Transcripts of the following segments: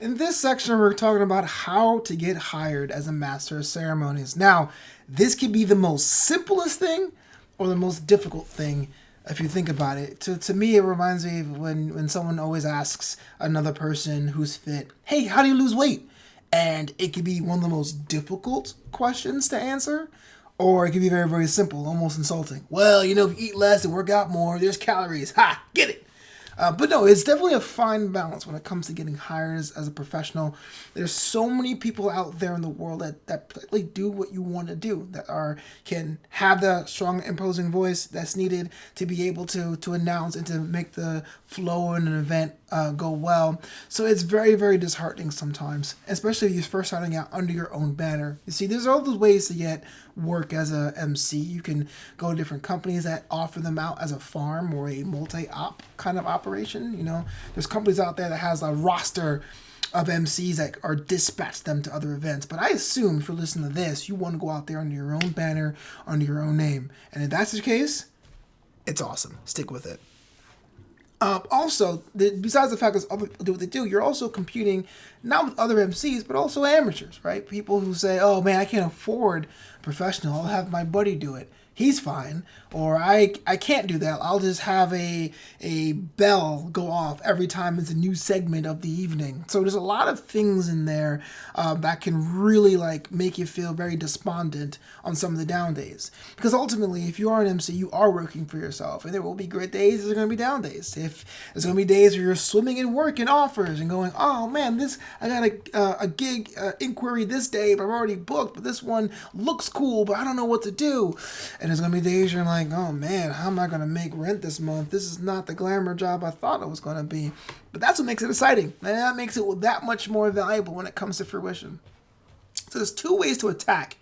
In this section, we're talking about how to get hired as a master of ceremonies. Now, this could be the most simplest thing or the most difficult thing if you think about it. To me, it reminds me of when someone always asks another person who's fit, hey, how do you lose weight? And it could be one of the most difficult questions to answer, or it could be very, very simple, almost insulting. Well, if you eat less and work out more, there's calories. Ha, get it. But no, it's definitely a fine balance when it comes to getting hired as a professional. There's so many people out there in the world that really do what you want to do, that can have the strong, imposing voice that's needed to be able to announce and to make the flow in an event go well. So it's very, very disheartening sometimes, especially if you're first starting out under your own banner. You see, there's all those ways to get work as a MC. You can go to different companies that offer them out as a farm or a multi-op kind of operation. There's companies out there that has a roster of MCs that are dispatched them to other events. But I assume if you're listening to this, you want to go out there under your own banner, under your own name. And if that's the case, it's awesome. Stick with it. Also, besides the fact that others do what they do, you're also competing not with other MCs, but also amateurs, right? People who say, oh man, I can't afford professional. I'll have my buddy do it. He's fine. Or I can't do that. I'll just have a bell go off every time it's a new segment of the evening. So there's a lot of things in there that can really make you feel very despondent on some of the down days. Because ultimately, if you are an MC, you are working for yourself. And there will be great days, there's going to be down days. If there's going to be days where you're swimming in work and offers and going, oh man, I got a gig inquiry this day, but I've already booked, but this one looks cool, but I don't know what to do. And there's going to be days you're like, oh man, how am I going to make rent this month? This is not the glamour job I thought it was going to be. But that's what makes it exciting. And that makes it that much more valuable when it comes to fruition. So there's two ways to attack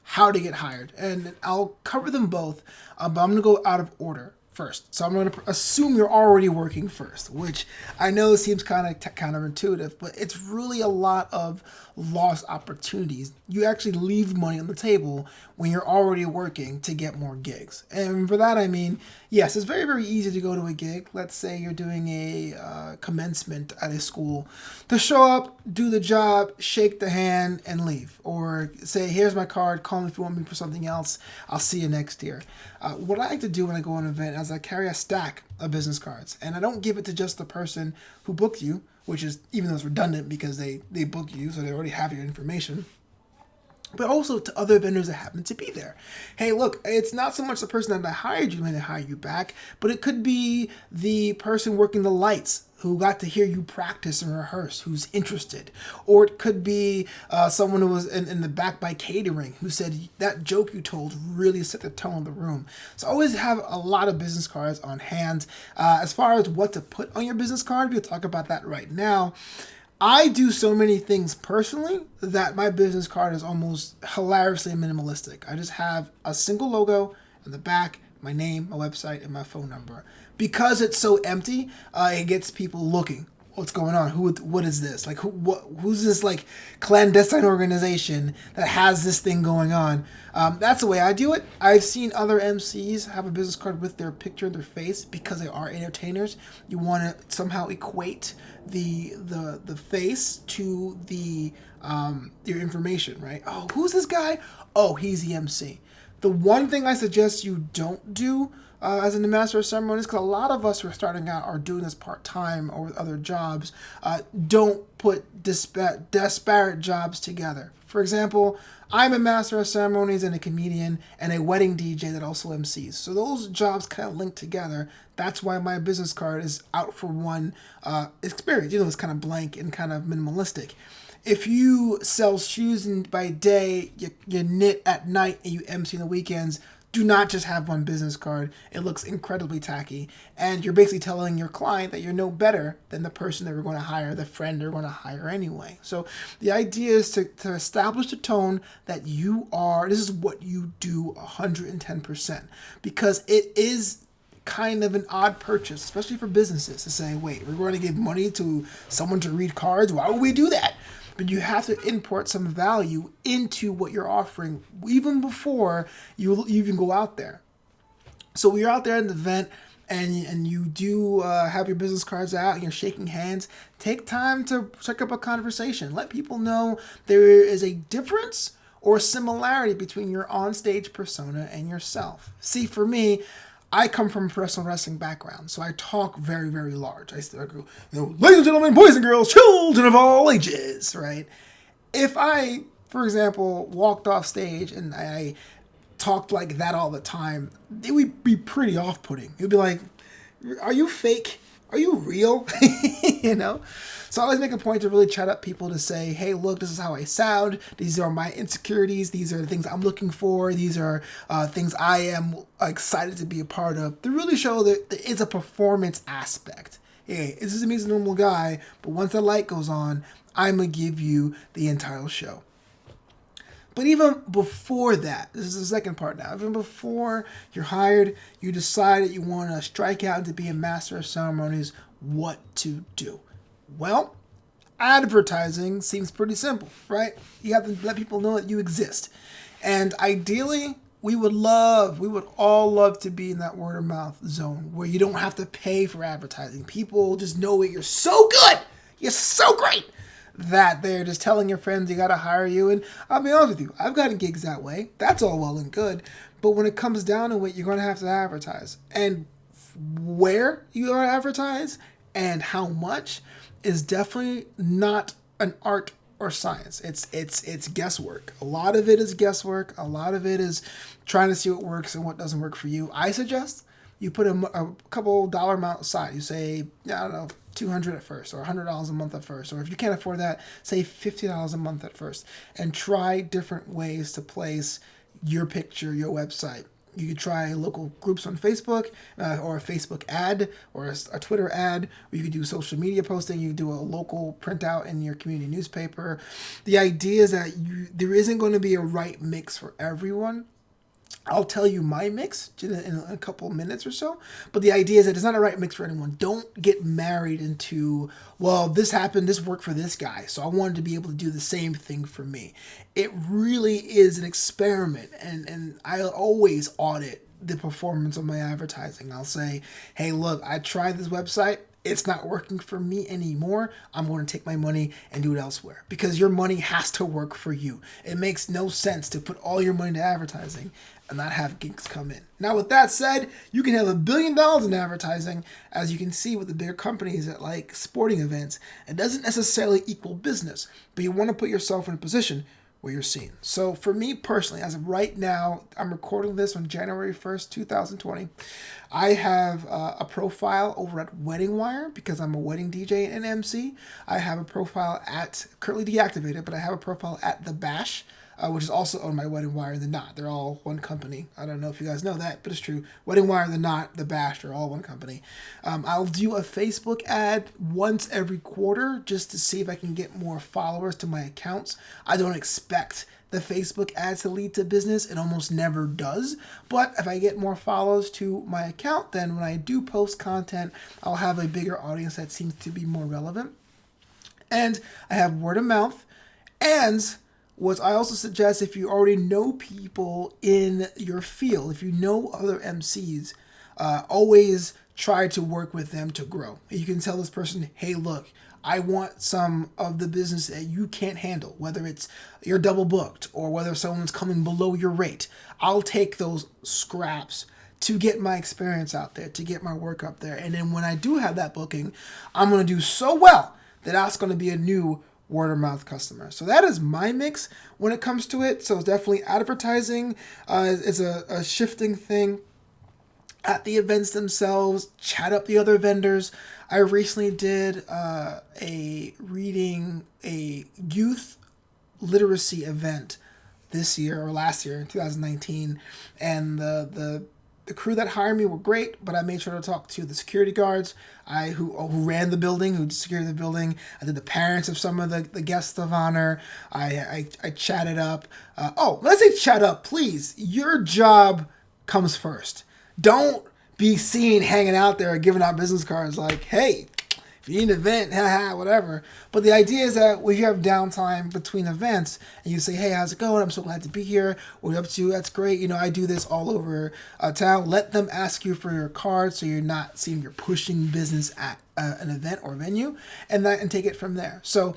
how to get hired. And I'll cover them both, but I'm going to go out of order first. So I'm going to assume you're already working first, which I know seems kind of counterintuitive, but it's really a lot of lost opportunities. You actually leave money on the table when you're already working to get more gigs. And for that, I mean, yes, it's very, very easy to go to a gig. Let's say you're doing a commencement at a school, to show up, do the job, shake the hand, and leave. Or say, here's my card, call me if you want me for something else. I'll see you next year. What I like to do when I go on an event is I carry a stack of business cards. And I don't give it to just the person who booked you, which is, even though it's redundant because they book you, so they already have your information, but also to other vendors that happen to be there. Hey, look, it's not so much the person that hired you may hire you back, but it could be the person working the lights who got to hear you practice and rehearse, who's interested. Or it could be someone who was in the back by catering who said, that joke you told really set the tone of the room. So always have a lot of business cards on hand. As far as what to put on your business card, we'll talk about that right now. I do so many things personally that my business card is almost hilariously minimalistic. I just have a single logo in the back, my name, my website, and my phone number. Because it's so empty, it gets people looking. What's going on? What is this? Who's this clandestine organization that has this thing going on? That's the way I do it. I've seen other MCs have a business card with their picture and their face because they are entertainers. You want to somehow equate the face to the your information, right? Oh, who's this guy? Oh, he's the MC. The one thing I suggest you don't do as in the Master of Ceremonies, because a lot of us who are starting out are doing this part-time or with other jobs, don't put disparate jobs together. For example, I'm a Master of Ceremonies and a comedian and a wedding DJ that also MCs. So those jobs kind of link together. That's why my business card is out for one experience. It's kind of blank and kind of minimalistic. If you sell shoes by day, you knit at night, and you MC on the weekends, do not just have one business card. It looks incredibly tacky. And you're basically telling your client that you're no better than the person that we're going to hire, the friend they're going to hire anyway. So the idea is to establish the tone that this is what you do 110%. Because it is kind of an odd purchase, especially for businesses, to say, wait, we're going to give money to someone to read cards? Why would we do that? But you have to import some value into what you're offering even before you even go out there. So you're out there at the event and you do have your business cards out and you're shaking hands, take time to strike up a conversation. Let people know there is a difference or similarity between your onstage persona and yourself. See, for me, I come from a professional wrestling background, so I talk very, very large. I go, ladies and gentlemen, boys and girls, children of all ages, right? If I, for example, walked off stage and I talked like that all the time, it would be pretty off-putting. It would be like, are you fake? Are you real? you know? So I always make a point to really chat up people to say, hey, look, this is how I sound. These are my insecurities. These are the things I'm looking for. These are things I am excited to be a part of. To really show that there is a performance aspect. Hey, this is me as a normal guy, but once the light goes on, I'm going to give you the entire show. But even before that, this is the second part now, even before you're hired, you decide that you want to strike out to be a master of ceremonies, what to do? Well, advertising seems pretty simple, right? You have to let people know that you exist. And ideally, we would all love to be in that word of mouth zone where you don't have to pay for advertising. People just know that you're so good, you're so great, that they're just telling your friends you got to hire you. And I'll be honest with you, I've gotten gigs that way. That's all well and good. But when it comes down to it, you're going to have to advertise. And where you are advertise and how much is definitely not an art or science. It's guesswork. A lot of it is guesswork. A lot of it is trying to see what works and what doesn't work for you. I suggest you put a couple dollar amount aside. You say, I don't know, $200 at first, or $100 a month at first, or if you can't afford that, say $50 a month at first, and try different ways to place your picture, your website. You could try local groups on Facebook, or a Facebook ad, or a Twitter ad, or you could do social media posting. You could do a local printout in your community newspaper. The idea is that there isn't going to be a right mix for everyone. I'll tell you my mix in a couple minutes or so. But the idea is that it's not a right mix for anyone. Don't get married into, well, this happened, this worked for this guy, so I wanted to be able to do the same thing for me. It really is an experiment, and I always audit the performance of my advertising. I'll say, hey, look, I tried this website. It's not working for me anymore. I'm going to take my money and do it elsewhere, because your money has to work for you. It makes no sense to put all your money into advertising and not have gigs come in. Now, with that said, you can have $1 billion in advertising, as you can see with the bigger companies at like sporting events. It doesn't necessarily equal business, but you want to put yourself in a position where you're seen. So for me personally, as of right now, I'm recording this on January 1st, 2020. I have a profile over at Wedding Wire because I'm a wedding DJ and MC. I have a profile currently deactivated, but I have a profile at The Bash, which is also owned by Wedding Wire and The Knot. They're all one company. I don't know if you guys know that, but it's true. Wedding Wire, The Knot, The Bash, they're all one company. I'll do a Facebook ad once every quarter just to see if I can get more followers to my accounts. I don't expect the Facebook ads to lead to business. It almost never does. But if I get more follows to my account, then when I do post content, I'll have a bigger audience that seems to be more relevant. And I have word of mouth. And what I also suggest, if you already know people in your field, if you know other MCs, always try to work with them to grow. You can tell this person, hey, look, I want some of the business that you can't handle, whether it's you're double booked or whether someone's coming below your rate. I'll take those scraps to get my experience out there, to get my work up there. And then when I do have that booking, I'm going to do so well that that's going to be a new word of mouth customer. So that is my mix when it comes to it. So it's definitely advertising is a shifting thing. At the events themselves, chat up the other vendors. I recently did a youth literacy event this year or last year in 2019, and the crew that hired me were great, but I made sure to talk to the security guards who ran the building, who secured the building. I did the parents of some of the guests of honor. I chatted up. Let's say chat up, please. Your job comes first. Don't be seen hanging out there giving out business cards like, hey, If you need an event, haha, whatever. But the idea is that when you have downtime between events and you say, hey, how's it going? I'm so glad to be here. What are you up to? That's great. You know, I do this all over town. Let them ask you for your card so you're not seeing you're pushing business at an event or venue, and take it from there. So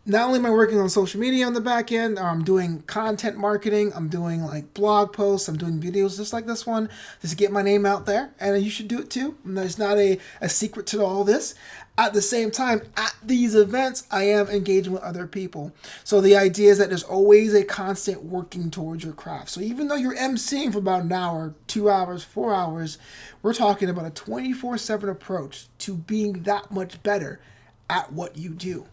not only am I working on social media on the back end, I'm doing content marketing, I'm doing like blog posts, I'm doing videos just like this one, just to get my name out there, and you should do it too. And there's not a secret to all this. At the same time, at these events, I am engaging with other people. So the idea is that there's always a constant working towards your craft. So even though you're emceeing for about an hour, 2 hours, 4 hours, we're talking about a 24/7 approach to being that much better at what you do.